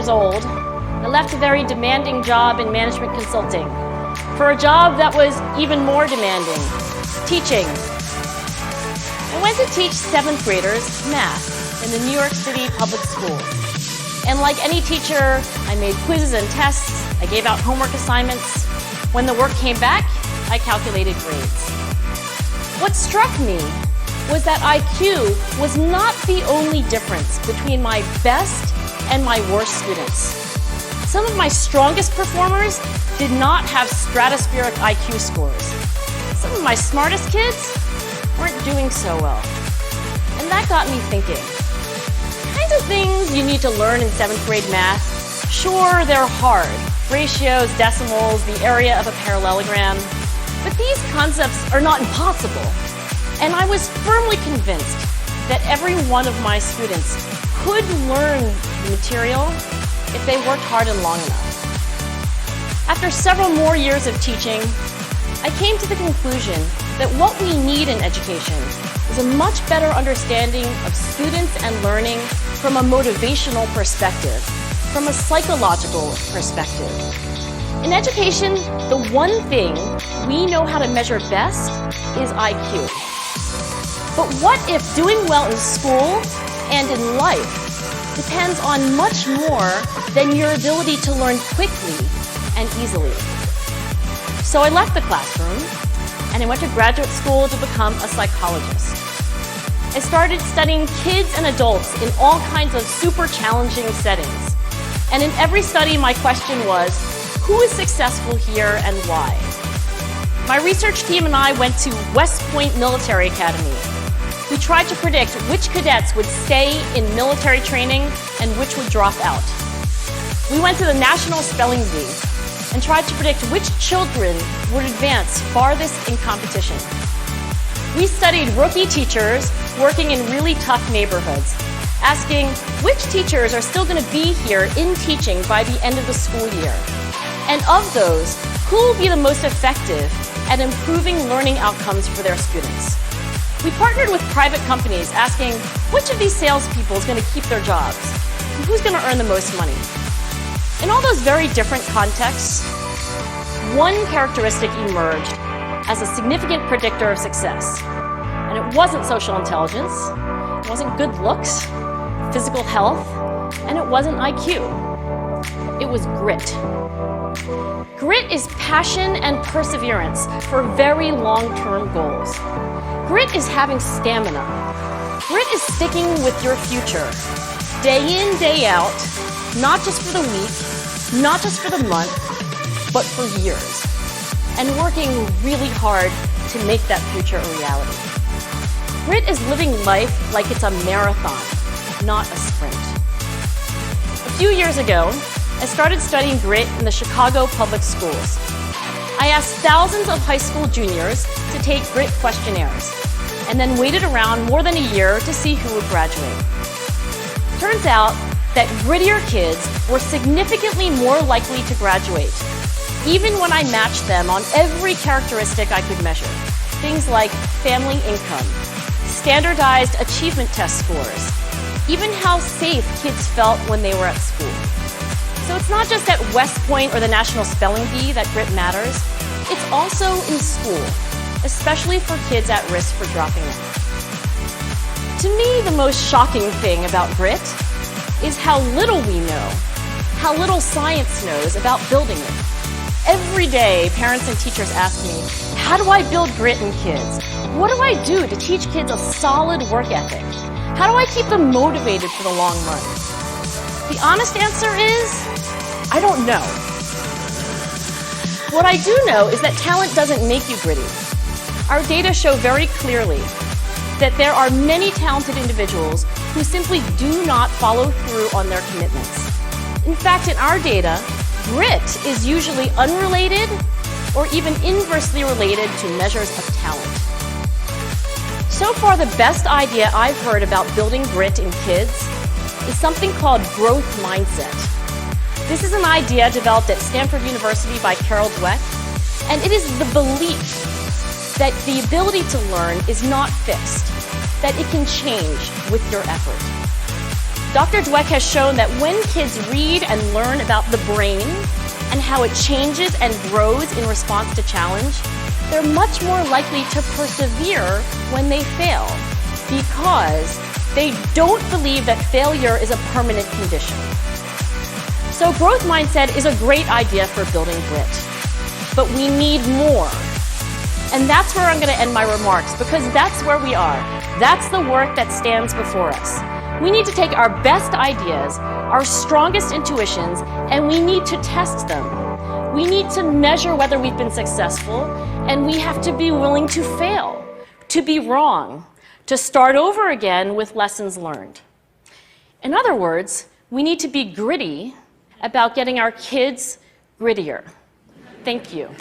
years old, I left a very demanding job in management consulting for a job that was even more demanding, teaching. I went to teach 7th graders math in the New York City public schools. And like any teacher, I made quizzes and tests, I gave out homework assignments. When the work came back, I calculated grades. What struck me was that IQ was not the only difference between my best and my worst students. Some of my strongest performers did not have stratospheric IQ scores. Some of my smartest kids weren't doing so well. And that got me thinking. The kinds of things you need to learn in 7th grade math, sure, they're hard. Ratios, decimals, the area of a parallelogram. But these concepts are not impossible. And I was firmly convinced that every one of my students could learn the material if they worked hard and long enough. After several more years of teaching, I came to the conclusion that what we need in education is a much better understanding of students and learning from a motivational perspective, from a psychological perspective. In education, the one thing we know how to measure best is IQ. But what if doing well in school and in life depends on much more than your ability to learn quickly and easily? So I left the classroom and I went to graduate school to become a psychologist. I started studying kids and adults in all kinds of super challenging settings. And in every study, my question was, who is successful here and why? My research team and I went to West Point Military Academy. We tried to predict which cadets would stay in military training and which would drop out. We went to the National Spelling Bee and tried to predict which children would advance farthest in competition. We studied rookie teachers working in really tough neighborhoods, asking which teachers are still going to be here in teaching by the end of the school year. And of those, who will be the most effective at improving learning outcomes for their students? We partnered with private companies asking which of these salespeople is going to keep their jobs and who's going to earn the most money. In all those very different contexts, one characteristic emerged as a significant predictor of success. And it wasn't social intelligence, it wasn't good looks, physical health, and it wasn't IQ. It was grit. Grit is passion and perseverance for very long-term goals. Grit is having stamina. Grit is sticking with your future, day in, day out, not just for the week, not just for the month, but for years, and working really hard to make that future a reality. Grit is living life like it's a marathon, not a sprint. A few years ago, I started studying grit in the Chicago public schools. I asked thousands of high school juniors to take grit questionnaires, and then waited around more than a year to see who would graduate. Turns out that grittier kids were significantly more likely to graduate, even when I matched them on every characteristic I could measure. Things like family income, standardized achievement test scores, even how safe kids felt when they were at school. So it's not just at West Point or the National Spelling Bee that grit matters, it's also in school, especially for kids at risk for dropping out. To me, the most shocking thing about grit is how little we know, how little science knows about building it. Every day, parents and teachers ask me, how do I build grit in kids? What do I do to teach kids a solid work ethic? How do I keep them motivated for the long run? The honest answer is, I don't know. What I do know is that talent doesn't make you gritty. Our data show very clearly that there are many talented individuals who simply do not follow through on their commitments. In fact, in our data, grit is usually unrelated or even inversely related to measures of talent. So far, the best idea I've heard about building grit in kids is something called growth mindset. This is an idea developed at Stanford University by Carol Dweck, and it is the belief that the ability to learn is not fixed, that it can change with your effort. Dr. Dweck has shown that when kids read and learn about the brain and how it changes and grows in response to challenge, they're much more likely to persevere when they fail because they don't believe that failure is a permanent condition. So growth mindset is a great idea for building grit, but we need more. And that's where I'm going to end my remarks because that's where we are. That's the work that stands before us. We need to take our best ideas, our strongest intuitions, and we need to test them. We need to measure whether we've been successful, and we have to be willing to fail, to be wrong, to start over again with lessons learned. In other words, we need to be gritty about getting our kids grittier. Thank you.